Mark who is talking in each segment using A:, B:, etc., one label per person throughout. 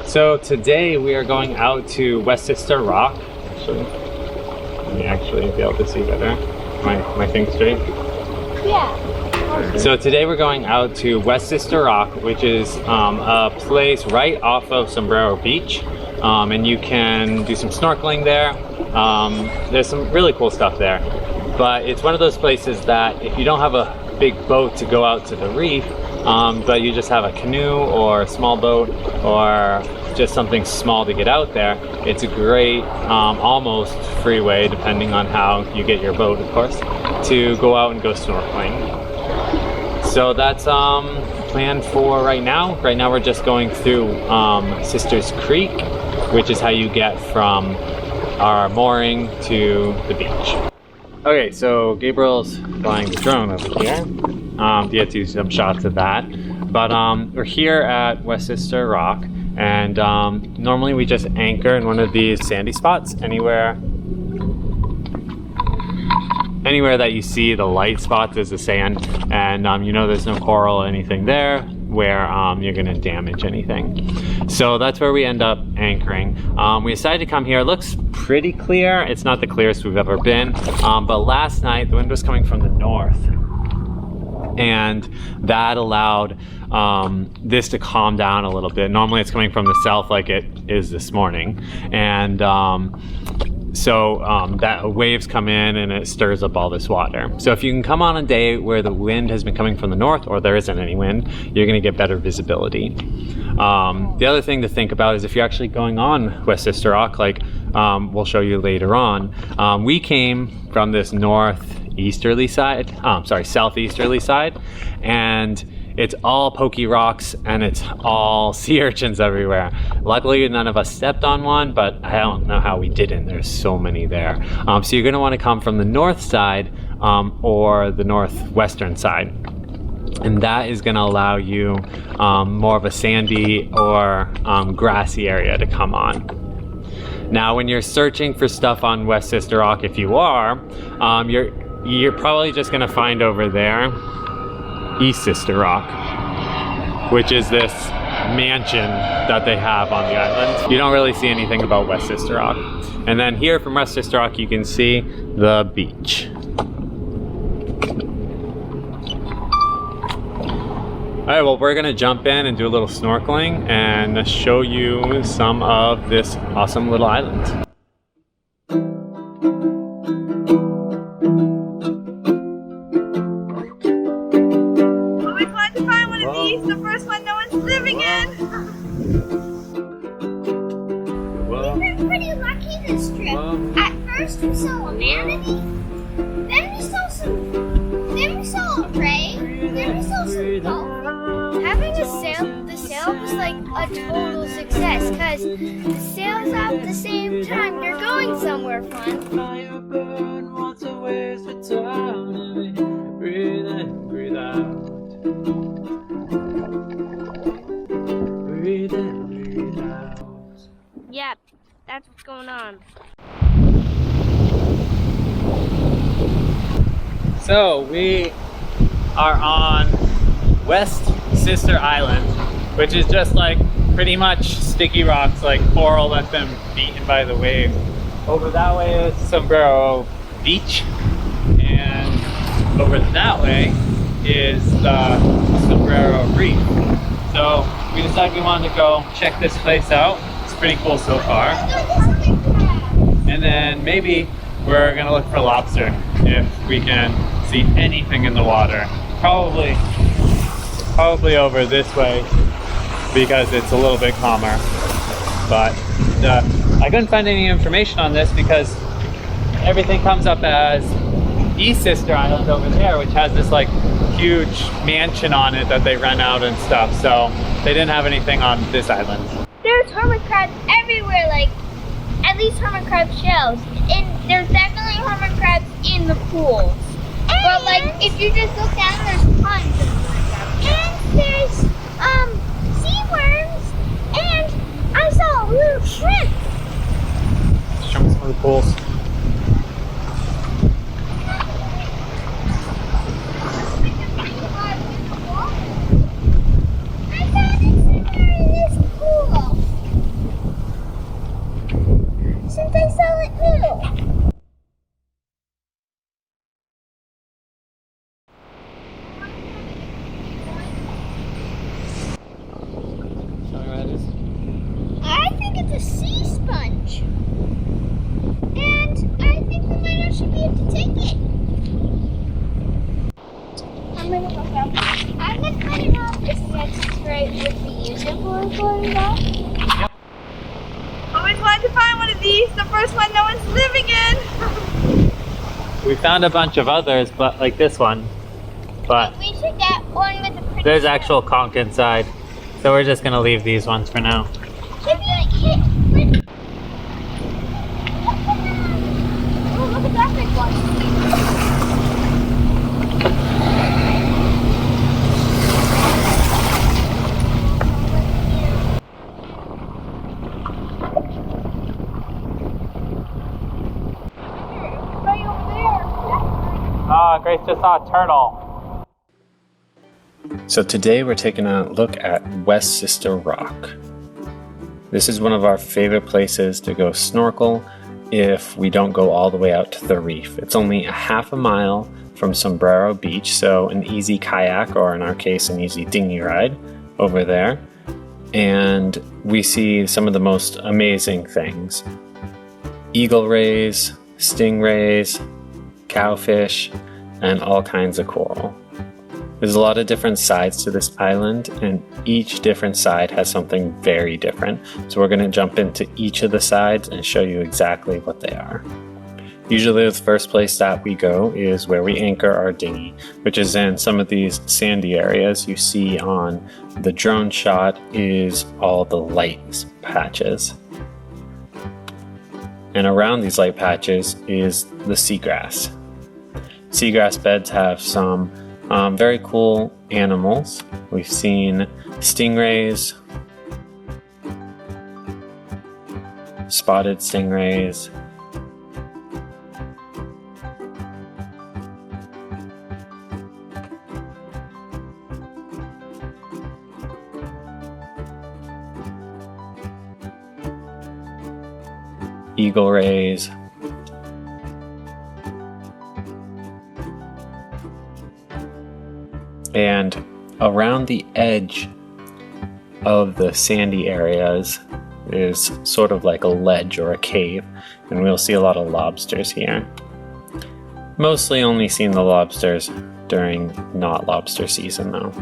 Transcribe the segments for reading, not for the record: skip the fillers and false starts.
A: So today we are going out to West Sister Rock. Let me actually be able to see better. My thing straight?
B: Yeah.
A: So today we're going out to West Sister Rock, which is a place right off of Sombrero Beach. And you can do some snorkeling there. There's some really cool stuff there. But it's one of those places that if you don't have a big boat to go out to the reef, but you just have a canoe or a small boat or just something small to get out there, it's a great, almost free way, depending on how you get your boat, of course, to go out and go snorkeling. So that's planned for right now. Right now we're just going through Sisters Creek, which is how you get from our mooring to the beach. Okay, so Gabriel's flying the drone over here. You have to do some shots of that. But we're here at West Sister Rock, and normally we just anchor in one of these sandy spots anywhere that you see the light spots is the sand, and you know there's no coral or anything there where you're gonna damage anything. So that's where we end up anchoring. We decided to come here. It looks pretty clear. It's not the clearest we've ever been, but last night the wind was coming from the north, and that allowed this to calm down a little bit. Normally it's coming from the south like it is this morning, and so that waves come in and it stirs up all this water. So if you can come on a day where the wind has been coming from the north or there isn't any wind, you're gonna get better visibility. The other thing to think about is if you're actually going on West Sister Rock, like we'll show you later on, we came from this southeasterly side, and it's all pokey rocks and it's all sea urchins everywhere. Luckily none of us stepped on one, but I don't know how we didn't. There's so many there. So you're gonna wanna come from the north side or the northwestern side. And that is gonna allow you more of a sandy or grassy area to come on. Now when you're searching for stuff on West Sister Rock, if you are, you're probably just gonna find over there East Sister Rock, which is this mansion that they have on the island. You don't really see anything about West Sister Rock. And then here from West Sister Rock you can see the beach. All right, well, we're gonna jump in and do a little snorkeling and show you some of this awesome little island.
B: The first one no one's living in. We've been pretty lucky this trip. At first we saw a manatee, then we saw a ray, then we saw some dolphins. Having the sail was like a total success because the sails out at the same time. They're going somewhere fun.
A: Breathe in, breathe out. Breathe in, breathe out.
B: Yep, that's what's going on.
A: So we are on West Sister Island, which is just like pretty much sticky rocks, like coral that's been beaten by the wave. Over that way is Sombrero Beach, and over that way is the Sombrero Reef. So we decided we wanted to go check this place out. It's pretty cool so far. And then maybe we're gonna look for lobster if we can see anything in the water. Probably over this way because it's a little bit calmer. But I couldn't find any information on this because everything comes up as East Sister Island over there, which has this like huge mansion on it that they rent out and stuff, so they didn't have anything on this island.
B: There's hermit crabs everywhere, like at least hermit crab shells, and there's definitely hermit crabs in the pools. But like if you just look down, there's tons of hermit crabs. And there's sea worms, and I saw a little shrimp.
A: Show me some of the pools. that is?
B: I think it's a sea sponge. And I think we might actually be able to take it. I'm gonna look up. I'm gonna find out if next Stingray would be usable for it all.
A: Yep.
C: Always wanted to find one of these. The first one no one's living in.
A: We found a bunch of others, but like this one. But
B: We should get one with a pretty
A: there's
B: shell.
A: actual conch inside. So we're just gonna leave these ones for now.
B: Should be like hit. Oh, look at that big one. Right over there.
A: Ah, Grace just saw a turtle.
D: So today we're taking a look at West Sister Rock. This is one of our favorite places to go snorkel if we don't go all the way out to the reef. It's only a half a mile from Sombrero Beach, so an easy kayak, or in our case an easy dinghy ride over there. And we see some of the most amazing things. Eagle rays, stingrays, cowfish, and all kinds of coral. There's a lot of different sides to this island, and each different side has something very different. So we're going to jump into each of the sides and show you exactly what they are. Usually the first place that we go is where we anchor our dinghy, which is in some of these sandy areas. You see on the drone shot is all the light patches. And around these light patches is the seagrass. Seagrass beds have some very cool animals. We've seen stingrays, spotted stingrays, eagle rays, and around the edge of the sandy areas is sort of like a ledge or a cave, and we'll see a lot of lobsters here. Mostly only seen the lobsters during not lobster season though.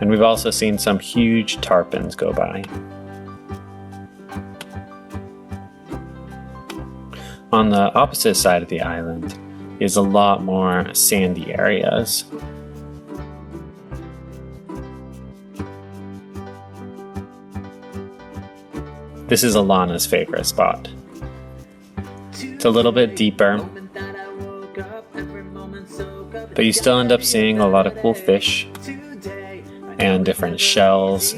D: And we've also seen some huge tarpons go by. On the opposite side of the island is a lot more sandy areas. This is Alana's favorite spot. It's a little bit deeper, but you still end up seeing a lot of cool fish and different shells.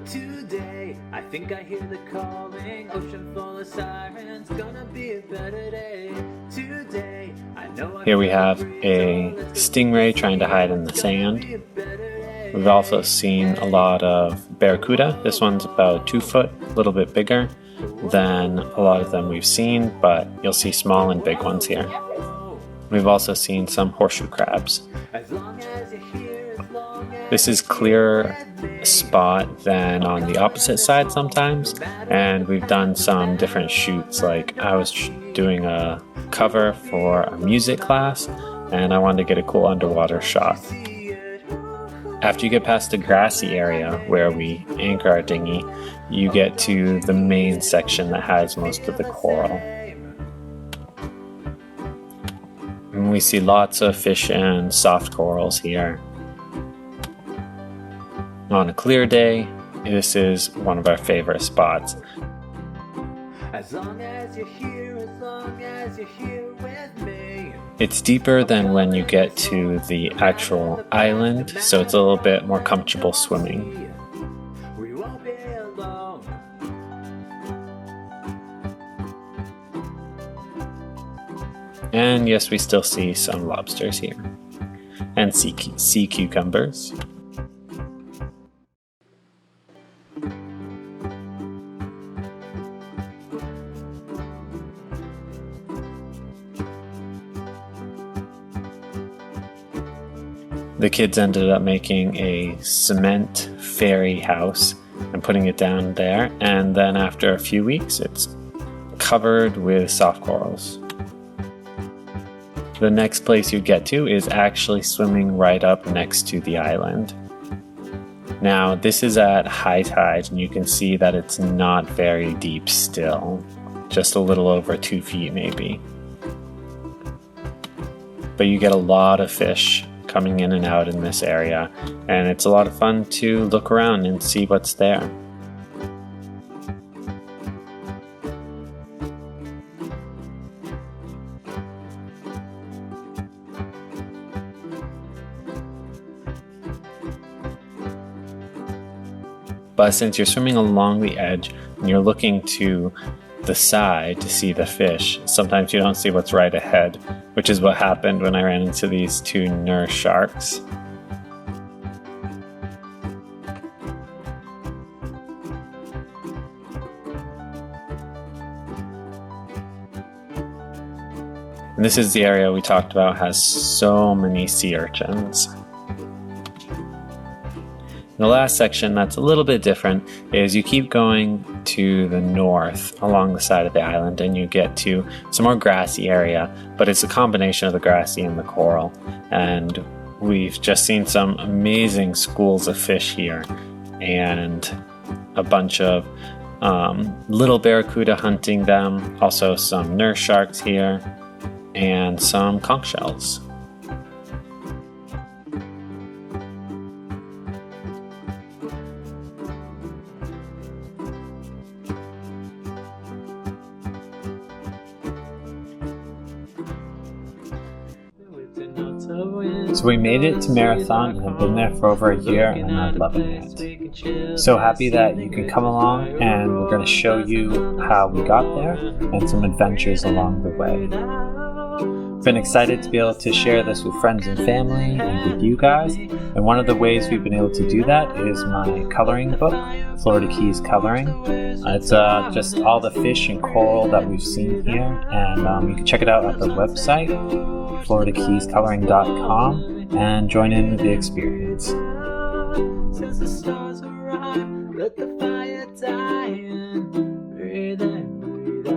E: Today, I think I hear the calling, ocean full of sirens, gonna be a better day. Today, I know
D: Here we have a stingray trying to hide in the sand. We've also seen a lot of barracuda. This one's about 2 foot, a little bit bigger than a lot of them we've seen, but you'll see small and big ones here. We've also seen some horseshoe crabs. This is clearer spot than on the opposite side sometimes, and we've done some different shoots. Like I was doing a cover for a music class and I wanted to get a cool underwater shot. After you get past the grassy area where we anchor our dinghy, you get to the main section that has most of the coral. And we see lots of fish and soft corals here. On a clear day, this is one of our favorite spots.
E: as long as you're here, as long as you're here with me.
D: It's deeper than when you get to the actual island, so it's a little bit more comfortable swimming.
E: We won't be alone.
D: And yes, we still see some lobsters here. And sea cucumbers. The kids ended up making a cement fairy house and putting it down there, and then after a few weeks it's covered with soft corals. The next place you get to is actually swimming right up next to the island. Now this is at high tide and you can see that it's not very deep still, just a little over 2 feet maybe. But you get a lot of fish coming in and out in this area, and it's a lot of fun to look around and see what's there. But since you're swimming along the edge and you're looking to the side to see the fish, sometimes you don't see what's right ahead, which is what happened when I ran into these 2 nurse sharks. And this is the area we talked about has so many sea urchins. The last section that's a little bit different is you keep going to the north along the side of the island and you get to some more grassy area, but it's a combination of the grassy and the coral. And we've just seen some amazing schools of fish here and a bunch of little barracuda hunting them, also some nurse sharks here and some conch shells. So we made it to Marathon and have been there for over a year and I'm loving it. So happy that you can come along, and we're going to show you how we got there and some adventures along the way. Been excited to be able to share this with friends and family and with you guys, and one of the ways we've been able to do that is my coloring book, Florida Keys Coloring. It's just all the fish and coral that we've seen here, and you can check it out at the website, floridakeyscoloring.com, and join in with the experience.
E: Since the stars arrive, let the fire die and breathe in, breathe out.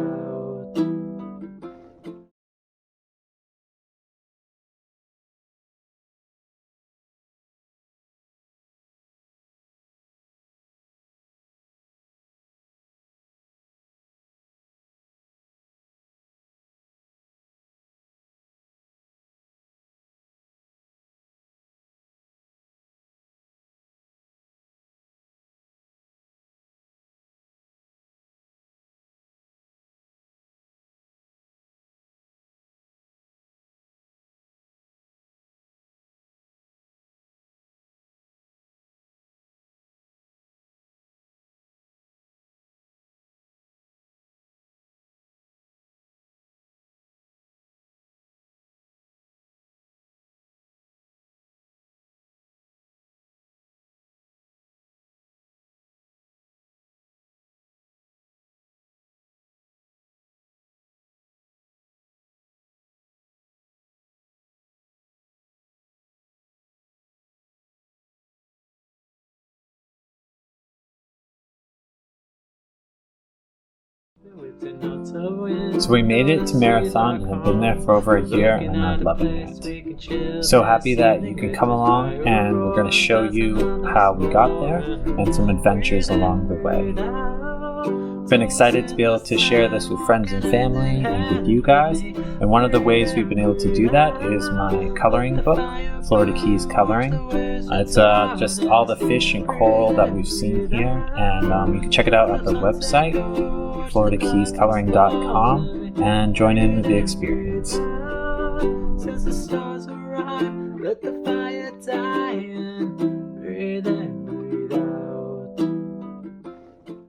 D: So we made it to Marathon and have been there for over a year and I'm loving it. So happy that you can come along, and we're going to show you how we got there and some adventures along the way. Been excited to be able to share this with friends and family and with you guys, and one of the ways we've been able to do that is my coloring book, Florida Keys Coloring. It's just all the fish and coral that we've seen here, and you can check it out at the website, floridakeyscoloring.com, and join in with the experience.
E: Since the stars arrive, let the